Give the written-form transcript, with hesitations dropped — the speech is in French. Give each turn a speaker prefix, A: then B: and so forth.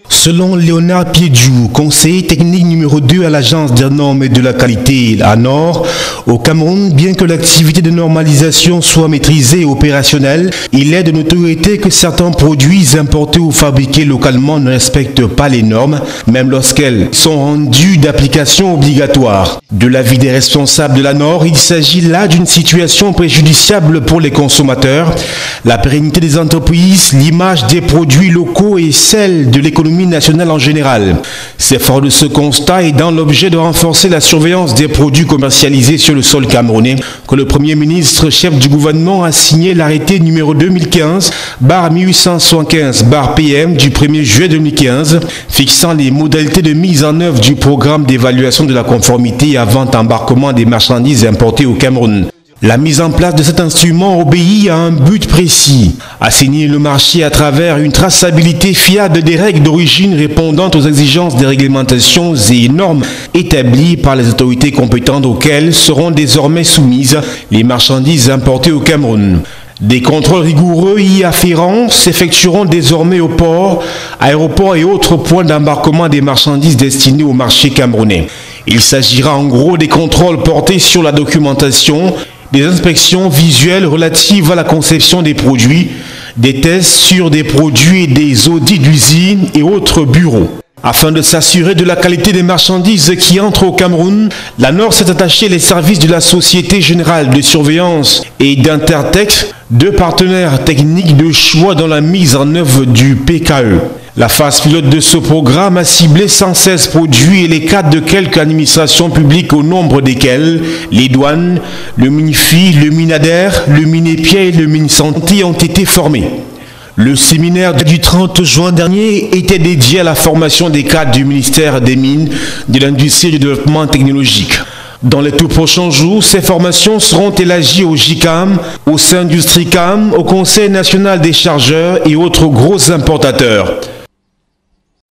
A: Selon Léonard Piédiou, conseiller technique numéro 2 à l'Agence des normes et de la qualité à Nord, au Cameroun, bien que l'activité de normalisation soit maîtrisée et opérationnelle, il est de notoriété que certains produits importés ou fabriqués localement ne respectent pas les normes, même lorsqu'elles sont rendues d'application obligatoire. De l'avis des responsables de la Nord, il s'agit là d'une situation préjudiciable pour les consommateurs, la pérennité des entreprises, l'image des produits locaux et celle de l'économie nationale en général. C'est fort de ce constat et dans l'objet de renforcer la surveillance des produits commercialisés sur le sol camerounais que le Premier ministre, chef du gouvernement, a signé l'arrêté numéro 2015/1875/PM du 1er juillet 2015 fixant les modalités de mise en œuvre du programme d'évaluation de la conformité avant embarquement des marchandises importées au Cameroun. La mise en place de cet instrument obéit à un but précis, assainir le marché à travers une traçabilité fiable des règles d'origine répondant aux exigences des réglementations et normes établies par les autorités compétentes auxquelles seront désormais soumises les marchandises importées au Cameroun. Des contrôles rigoureux y afférents s'effectueront désormais au port, aéroports et autres points d'embarquement des marchandises destinées au marché camerounais. Il s'agira en gros des contrôles portés sur la documentation, des inspections visuelles relatives à la conception des produits, des tests sur des produits et des audits d'usine et autres bureaux. Afin de s'assurer de la qualité des marchandises qui entrent au Cameroun, la Nord s'est attachée les services de la Société Générale de Surveillance et d'Intertech, deux partenaires techniques de choix dans la mise en œuvre du PKE. La phase pilote de ce programme a ciblé 116 produits et les cadres de quelques administrations publiques au nombre desquelles les douanes, le MINFI, le MINADER, le MINEPIA et le MINSANTI ont été formés. Le séminaire du 30 juin dernier était dédié à la formation des cadres du ministère des Mines, de l'Industrie et du Développement technologique. Dans les tout prochains jours, ces formations seront élargies au JICAM, au Saint-Industricam, au Conseil national des chargeurs et autres gros importateurs.